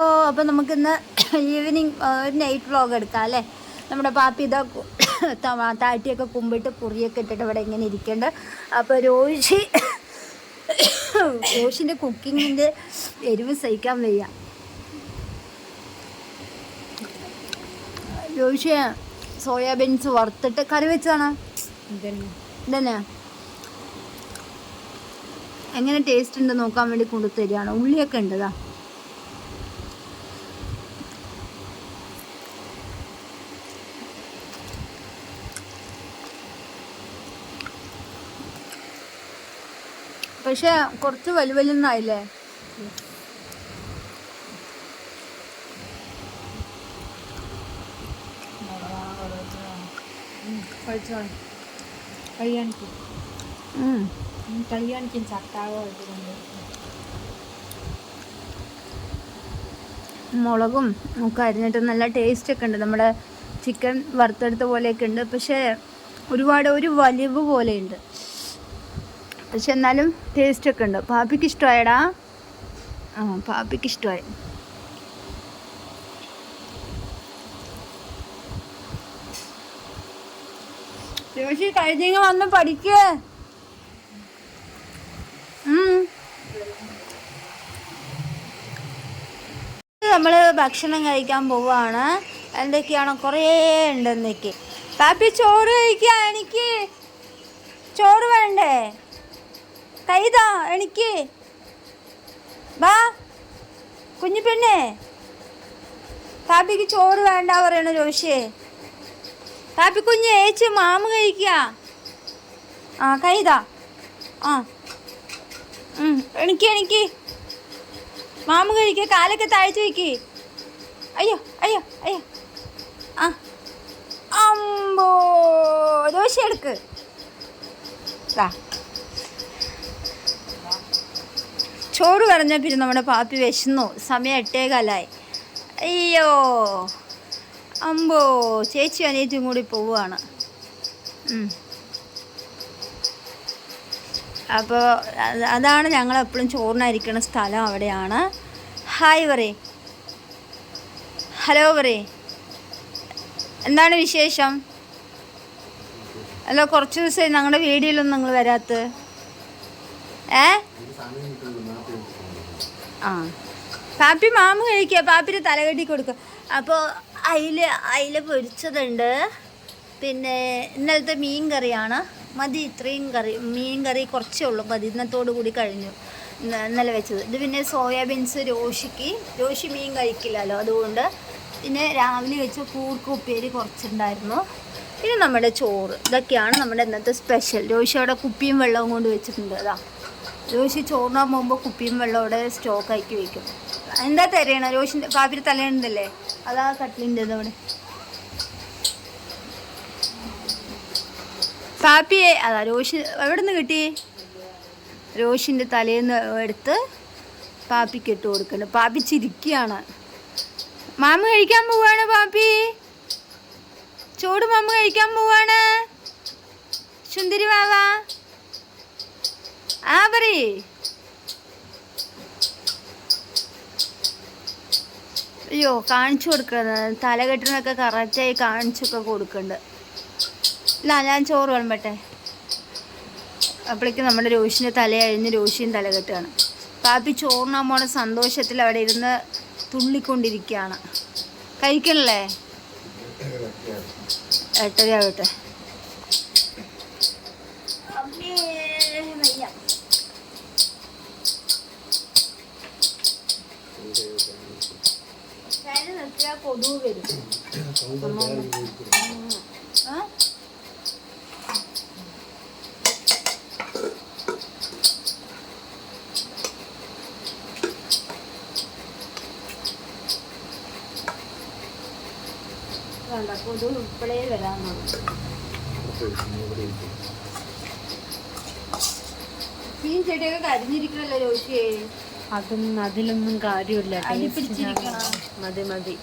അപ്പോൾ നമുക്കിന്ന് ഈവനിങ് ഒരു നൈറ്റ് വ്ളോഗ് എടുക്കാം അല്ലേ. നമ്മുടെ പാപ്പി ഇതാ താറ്റിയൊക്കെ കുമ്പിട്ട് കുറിയൊക്കെ ഇട്ടിട്ട് ഇവിടെ ഇങ്ങനെ ഇരിക്കുന്നുണ്ട്. അപ്പോൾ രോഷിൻ്റെ കുക്കിങ്ങിൻ്റെ എരിവ് സഹിക്കാൻ വയ്യ. രോഷി സോയാബീൻസ് വറുത്തിട്ട് കറി വെച്ചതാണ്. ഇതന്നെ എങ്ങനെ ടേസ്റ്റ് ഉണ്ട് നോക്കാൻ വേണ്ടി കൊണ്ടുതരികയാണ്. ഉള്ളിയൊക്കെ ഉണ്ടതാ. പക്ഷെ കുറച്ച് വലുവലുന്നായില്ലേ. മുളകും ഒക്കെ അരിഞ്ഞിട്ട് നല്ല ടേസ്റ്റ് ഒക്കെ ഉണ്ട്. നമ്മുടെ ചിക്കൻ വറുത്തെടുത്ത പോലെയൊക്കെ ഉണ്ട്. പക്ഷേ ഒരു വലിവ് പോലെയുണ്ട്. പക്ഷെ എന്നാലും ടേസ്റ്റൊക്കെ ഉണ്ട്. പാപ്പിക്ക് ഇഷ്ടമായടാ. പാപ്പിക്ക് ഇഷ്ടമായി. രോഷി കഴിഞ്ഞെങ്കിൽ വന്ന് പഠിക്ക. നമ്മൾ ഭക്ഷണം കഴിക്കാൻ പോവുകയാണ്. എന്തൊക്കെയാണോ കുറേ ഉണ്ട്. എന്തൊക്കെ പാപ്പി ചോറ് കഴിക്കുക. എനിക്ക് ചോറ് വേണ്ടേ? കൈതാ എനിക്ക്. ബാ കുഞ്ഞു പെണ്ണേ, പാപ്പിക്ക് ചോറ് വേണ്ട പറയണ രോഷിയെ. പാപ്പി കുഞ്ഞ് ഏച്ച് മാമ കഴിക്കുക. കൈതാ. എനിക്ക് മാമ കഴിക്കുക. കാലൊക്കെ താഴ്ത്തി വയ്ക്ക്. അയ്യോ അയ്യോ അയ്യോ. അമ്പോ രോഷി എടുക്ക്. ചോറ് പറഞ്ഞാൽ പിന്നെ നമ്മുടെ പാപ്പി വിശന്നു. സമയം 8:15. അയ്യോ അമ്പോ. ചേച്ചി അനിയത്തിയും കൂടി പോവുകയാണ്. അപ്പോൾ അതാണ് ഞങ്ങളെപ്പോഴും ചോറിനായിരിക്കുന്ന സ്ഥലം. അവിടെയാണ്. ഹായ് പറയേ. ഹലോ പറയേ. എന്താണ് വിശേഷം? അല്ല, കുറച്ച് ദിവസമായി ഞങ്ങളുടെ വീഡിയോയിലൊന്നും നിങ്ങൾ വരാത്ത. പാപ്പി മാമ കഴിക്കുക. പാപ്പിന് തലകെട്ടി കൊടുക്കുക. അപ്പോൾ അയില പൊരിച്ചതുണ്ട്. പിന്നെ ഇന്നലത്തെ മീൻ കറിയാണ്. മതി, ഇത്രയും മീൻ കറി കുറച്ചേ ഉള്ളൂ. മതി, ഇന്നത്തോടു കൂടി കഴിഞ്ഞു ഇന്നലെ വെച്ചത്. ഇത് പിന്നെ സോയാബീൻസ് രോഷി മീൻ കഴിക്കില്ലല്ലോ, അതുകൊണ്ട്. പിന്നെ രാവിലെ വെച്ച കൂർക്ക ഉപ്പേരി കുറച്ചുണ്ടായിരുന്നു. പിന്നെ നമ്മുടെ ചോറ്. ഇതൊക്കെയാണ് നമ്മുടെ ഇന്നത്തെ സ്പെഷ്യൽ. രോഷി അവിടെ കുപ്പിയും വെള്ളവും കൊണ്ട് വെച്ചിട്ടുണ്ട്. അതാ രോഷി ചോറിനാൻ പോകുമ്പോൾ കുപ്പിയും വെള്ളം അവിടെ സ്റ്റോക്ക് ആക്കി വയ്ക്കും. എന്താ തരയണം? രോഷിൻ്റെ പാപ്പിൻ്റെ തലേണ്ടല്ലേ, അതാ കട്ടിലിൻ്റെ അവിടെ. പാപ്പിയെ അതാ രോഷി എവിടെ നിന്ന് കിട്ടി? രോഷിൻ്റെ തലേന്ന് എടുത്ത് പാപ്പിക്ക് ഇട്ട് കൊടുക്കുന്നുണ്ട്. പാപ്പി ചിരിക്കുകയാണ്. മാമ കഴിക്കാൻ പോവാണ്. പാപ്പി ചോറ് മാമ കഴിക്കാൻ പോവാണ്. സുന്ദരി വാവാ. പറയേ. അയ്യോ, കാണിച്ചു കൊടുക്കുന്നത്. തലകെട്ടിനൊക്കെ കറക്റ്റായി കാണിച്ചൊക്കെ കൊടുക്കുന്നുണ്ട്. ഇല്ല, ഞാൻ ചോറ് വിളമ്പട്ടെ. അപ്പോഴേക്കും നമ്മുടെ രോഷിൻ്റെ തലയഴിഞ്ഞ് രോഷിയും തലകെട്ടുകയാണ്. പാപ്പി ചോറിനാൻ പോണ സന്തോഷത്തിൽ അവിടെ ഇരുന്ന് തുള്ളിക്കൊണ്ടിരിക്കുകയാണ്. കഴിക്കണല്ലേ? 8:30 ആവട്ടെ. കൊതുക് വരും. കൊതുക് ഇപ്പോഴേ വരാമെന്നാണ്. മീൻ ചെടിയൊക്കെ കരിഞ്ഞിരിക്കണല്ലോ രോഷിയെ. അതിലൊന്നും കാര്യമില്ല. മതി മതി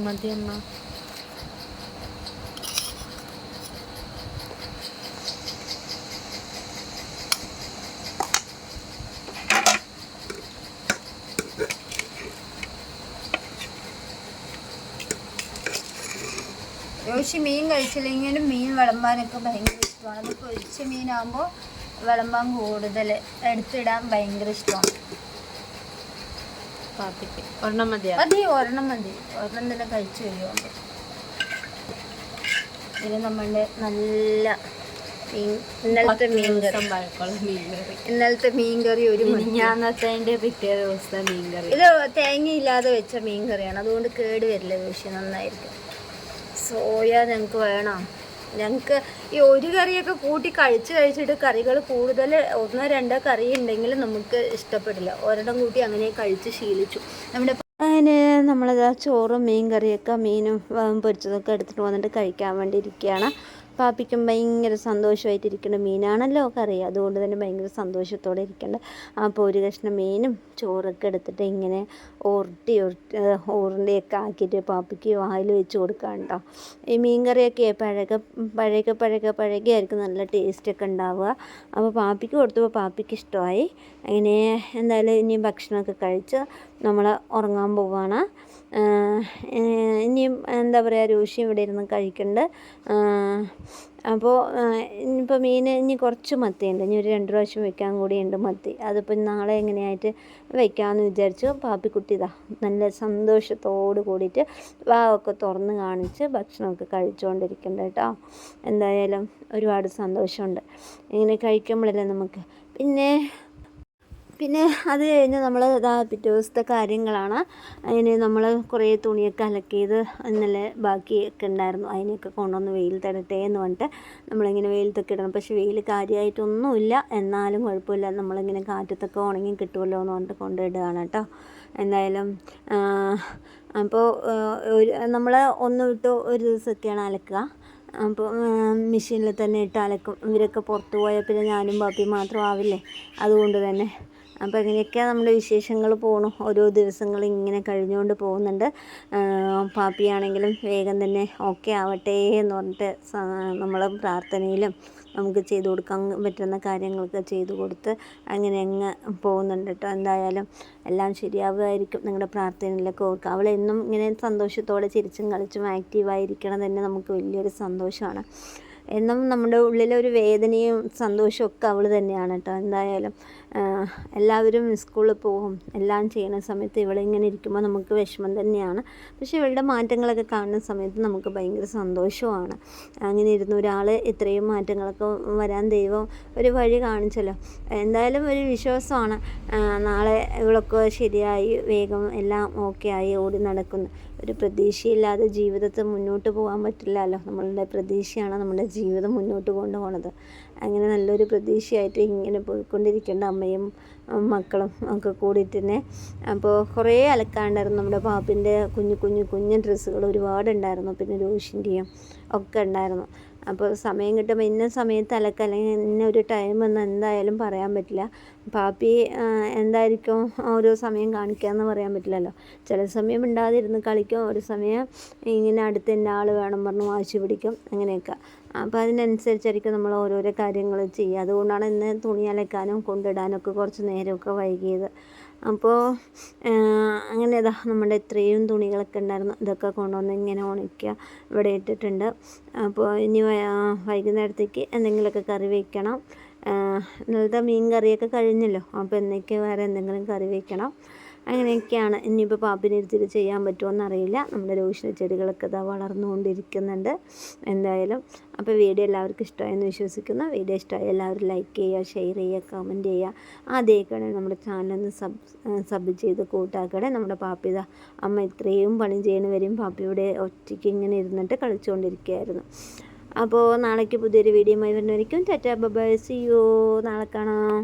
മതി അമ്മ. യോശി മീൻ കഴിച്ചില്ലെങ്കിലും മീൻ വിളമ്പാനൊക്കെ ഭയങ്കര ഇഷ്ടമാണ്. അത് പൊരിച്ച മീനാകുമ്പോൾ വിളമ്പാൻ കൂടുതൽ എടുത്തിടാൻ ഭയങ്കര ഇഷ്ടമാണ്. പാപ്പിക്ക് ഒരെണ്ണം മതിയാ? മതി, ഒരെണ്ണം മതി. ഒരെണ്ണം തന്നെ കഴിച്ചു കഴിയുമ്പോൾ ഇത് നമ്മളുടെ നല്ല ഇന്നലത്തെ മീൻകറി ഒരു ഞാനത്തെ പിറ്റേ ദിവസത്തെ മീൻകറി. ഇത് തേങ്ങയില്ലാതെ വെച്ച മീൻകറിയാണ്, അതുകൊണ്ട് കേട് വരില്ല. പക്ഷേ നന്നായിരിക്കും. സോയ ഞങ്ങൾക്ക് വേണം. ഞങ്ങൾക്ക് ഈ ഒരു കറിയൊക്കെ കൂട്ടി കഴിച്ചിട്ട് കറികൾ കൂടുതൽ 1-2 കറി ഉണ്ടെങ്കിൽ നമുക്ക് ഇഷ്ടപ്പെടില്ല. ഒരെണ്ണം കൂട്ടി അങ്ങനെ കഴിച്ച് ശീലിച്ചു. അങ്ങനെ നമ്മളത് ചോറും മീൻ കറിയൊക്കെ മീനും പൊരിച്ചതൊക്കെ എടുത്തിട്ട് വന്നിട്ട് കഴിക്കാൻ വേണ്ടി ഇരിക്കുകയാണ്. പാപ്പിക്കും ഭയങ്കര സന്തോഷമായിട്ടിരിക്കേണ്ട മീനാണല്ലോ കറി, അതുകൊണ്ട് തന്നെ ഭയങ്കര സന്തോഷത്തോടെ ഇരിക്കേണ്ട. അപ്പോൾ ഒരു കഷ്ണം മീനും ചോറൊക്കെ എടുത്തിട്ട് ഇങ്ങനെ ഓറിൻ്റെയൊക്കെ ആക്കിയിട്ട് പാപ്പിക്ക് വായിൽ വെച്ച് കൊടുക്കാം കേട്ടോ. ഈ മീൻ കറിയൊക്കെ പഴകിയായിരിക്കും നല്ല ടേസ്റ്റൊക്കെ ഉണ്ടാവുക. അപ്പോൾ പാപ്പിക്ക് കൊടുത്തപ്പോൾ പാപ്പിക്ക് ഇഷ്ടമായി. അങ്ങനെ എന്തായാലും ഇനി ഭക്ഷണമൊക്കെ കഴിച്ച് നമ്മൾ ഉറങ്ങാൻ പോവുകയാണ്. ഇനിയും എന്താ പറയുക, രോഷിയും ഇവിടെ ഇരുന്ന് കഴിക്കുന്നുണ്ട്. അപ്പോൾ ഇനിയിപ്പോൾ മീൻ ഇനി കുറച്ച് മത്തിയുണ്ട്, ഇനി ഒരു 2 പ്രാവശ്യം വെക്കാൻ കൂടിയുണ്ട് മത്തി. അതിപ്പോൾ നാളെ എങ്ങനെയായിട്ട് വെക്കാമെന്ന് വിചാരിച്ചു. പാപ്പിക്കുട്ടി ഇതാ നല്ല സന്തോഷത്തോട് കൂടിയിട്ട് വാവൊക്കെ തുറന്ന് കാണിച്ച് ഭക്ഷണമൊക്കെ കഴിച്ചുകൊണ്ടിരിക്കുന്നുണ്ട് കേട്ടോ. എന്തായാലും ഒരുപാട് സന്തോഷമുണ്ട് ഇങ്ങനെ കഴിക്കുമ്പോഴല്ലേ നമുക്ക്. പിന്നെ അത് കഴിഞ്ഞ് നമ്മൾ പിറ്റേ ദിവസത്തെ കാര്യങ്ങളാണ്. അതിന് നമ്മൾ കുറേ തുണിയൊക്കെ അലക്കിയത് ഇന്നലെ ബാക്കിയൊക്കെ ഉണ്ടായിരുന്നു. അതിനെയൊക്കെ കൊണ്ടുവന്ന് വെയിൽ തടട്ടെ എന്ന് പറഞ്ഞിട്ട് നമ്മളിങ്ങനെ വെയിലത്തൊക്കെ ഇടണം. പക്ഷേ വെയിൽ കാര്യമായിട്ടൊന്നുമില്ല, എന്നാലും കുഴപ്പമില്ല, നമ്മളിങ്ങനെ കാറ്റത്തൊക്കെ ഉണങ്ങി കിട്ടുമല്ലോ എന്ന് പറഞ്ഞിട്ട് കൊണ്ടിടുകയാണ് കേട്ടോ. എന്തായാലും അപ്പോൾ നമ്മൾ 1 വിട്ട് 1 ദിവസമൊക്കെയാണ് അലക്കുക. അപ്പോൾ മെഷീനിൽ തന്നെ ഇട്ട് അലക്കും. ഇവരൊക്കെ പുറത്ത് പോയാൽ പിന്നെ ഞാനും പാപ്പിയും മാത്രം ആവില്ലേ, അതുകൊണ്ട് തന്നെ. അപ്പോൾ ഇങ്ങനെയൊക്കെയാണ് നമ്മുടെ വിശേഷങ്ങൾ പോകണു. ഓരോ ദിവസങ്ങൾ ഇങ്ങനെ കഴിഞ്ഞുകൊണ്ട് പോകുന്നുണ്ട്. പാപ്പിയാണെങ്കിലും വേഗം തന്നെ ഓക്കെ ആവട്ടെ എന്ന് പറഞ്ഞിട്ട് നമ്മൾ പ്രാർത്ഥനയിലും നമുക്ക് ചെയ്തു കൊടുക്കാൻ പറ്റുന്ന കാര്യങ്ങളൊക്കെ ചെയ്തു കൊടുത്ത് അങ്ങനെ അങ്ങ് പോകുന്നുണ്ട് കേട്ടോ. എന്തായാലും എല്ലാം ശരിയാവുമായിരിക്കും. നിങ്ങളുടെ പ്രാർത്ഥനയിലൊക്കെ ഓർക്കുക. അവളെന്നും ഇങ്ങനെ സന്തോഷത്തോടെ ചിരിച്ചും കളിച്ചും ആക്റ്റീവായിരിക്കണം തന്നെ നമുക്ക് വലിയൊരു സന്തോഷമാണ്. എന്നും നമ്മുടെ ഉള്ളിലൊരു വേദനയും സന്തോഷവും ഒക്കെ അവൾ തന്നെയാണ് കേട്ടോ. എന്തായാലും എല്ലാവരും സ്കൂളിൽ പോകും, എല്ലാം ചെയ്യുന്ന സമയത്ത് ഇവളിങ്ങനെ ഇരിക്കുമ്പോൾ നമുക്ക് വിഷമം തന്നെയാണ്. പക്ഷേ ഇവളുടെ മാറ്റങ്ങളൊക്കെ കാണുന്ന സമയത്ത് നമുക്ക് ഭയങ്കര സന്തോഷവുമാണ്. അങ്ങനെ ഇരുന്ന ഒരാൾ ഇത്രയും മാറ്റങ്ങളൊക്കെ വരാൻ ദൈവം ഒരു വഴി കാണിച്ചല്ലോ. എന്തായാലും ഒരു വിശ്വാസമാണ്, നാളെ ഇവളൊക്കെ ശരിയായി വേഗം എല്ലാം ഓക്കെ ആയി ഓടി നടക്കുന്നു. ഒരു പ്രതീക്ഷയില്ലാതെ ജീവിതത്തിൽ മുന്നോട്ട് പോകാൻ പറ്റില്ലല്ലോ. നമ്മളുടെ പ്രതീക്ഷയാണ് നമ്മുടെ ജീവിതം മുന്നോട്ട് കൊണ്ടുപോകുന്നത്. അങ്ങനെ നല്ലൊരു പ്രതീക്ഷയായിട്ട് ഇങ്ങനെ പോയിക്കൊണ്ടിരിക്കേണ്ട അമ്മയും മക്കളും ഒക്കെ കൂടിയിട്ട് തന്നെ. അപ്പോൾ കുറേ അലക്കാണ്ടായിരുന്നു. നമ്മുടെ പാപ്പിൻ്റെ കുഞ്ഞു ഡ്രസ്സുകൾ ഒരുപാടുണ്ടായിരുന്നു. പിന്നെ രോഷിൻ്റെയും ഒക്കെ ഉണ്ടായിരുന്നു. അപ്പോൾ സമയം കിട്ടുമ്പോൾ ഇന്ന സമയത്ത് അലക്കുക, അല്ലെങ്കിൽ ഇന്ന ഒരു ടൈമെന്ന് എന്തായാലും പറയാൻ പറ്റില്ല. പാപ്പി എന്തായിരിക്കും ഓരോ സമയം കാണിക്കുകയെന്ന് പറയാൻ പറ്റില്ലല്ലോ. ചില സമയം ഉണ്ടാതിരുന്ന് കളിക്കും, ഒരു സമയം ഇങ്ങനെ അടുത്ത് എൻ്റെ ആൾ വേണം പറഞ്ഞ് വാശി പിടിക്കും, അങ്ങനെയൊക്കെ. അപ്പോൾ അതിനനുസരിച്ചായിരിക്കും നമ്മൾ ഓരോരോ കാര്യങ്ങൾ ചെയ്യുക. അതുകൊണ്ടാണ് ഇന്ന് തുണി അലക്കാനും കൊണ്ടിടാനൊക്കെ കുറച്ച് നേരമൊക്കെ വൈകിയത്. അപ്പോൾ അങ്ങനെ ഇതാ നമ്മുടെ ഇത്രയും തുണികളൊക്കെ ഉണ്ടായിരുന്നു, ഇതൊക്കെ കൊണ്ടുവന്ന് ഇങ്ങനെ ഉണക്കുക ഇവിടെ ഇട്ടിട്ടുണ്ട്. അപ്പോൾ ഇനി വൈകുന്നേരത്തേക്ക് എന്തെങ്കിലുമൊക്കെ കറി വയ്ക്കണം. ഇന്നലത്തെ മീൻ കറിയൊക്കെ കഴിഞ്ഞല്ലോ, അപ്പോൾ എന്നേക്ക് വേറെ എന്തെങ്കിലും കറി വയ്ക്കണം. അങ്ങനെയൊക്കെയാണ്. ഇനിയിപ്പോൾ പാപ്പിനെ ഇരുത്തിട്ട് ചെയ്യാൻ പറ്റുമോ അറിയില്ല. നമ്മുടെ രോഷിനി ചെടികളൊക്കെ ഇതാ വളർന്നുകൊണ്ടിരിക്കുന്നുണ്ട്. എന്തായാലും അപ്പോൾ വീഡിയോ എല്ലാവർക്കും ഇഷ്ടമായെന്ന് വിശ്വസിക്കുന്നു. വീഡിയോ ഇഷ്ടമായി എല്ലാവരും ലൈക്ക് ചെയ്യുക, ഷെയർ ചെയ്യുക, കമൻറ്റ് ചെയ്യുക. ആദ്യമൊക്കെയാണ് നമ്മുടെ ചാനലൊന്ന് സബ് ചെയ്ത് കൂട്ടാക്കണേ. നമ്മുടെ പാപ്പി ഇതാ അമ്മ ഇത്രയും പണി ചെയ്യണവരെയും പാപ്പിയുടെ ഒറ്റയ്ക്ക് ഇങ്ങനെ ഇരുന്നിട്ട് കളിച്ചുകൊണ്ടിരിക്കുകയായിരുന്നു. അപ്പോൾ നാളേക്ക് പുതിയൊരു വീഡിയോയുമായി വരുന്നവരിക്കും tata bye bye, see you, നാളെ കാണാം.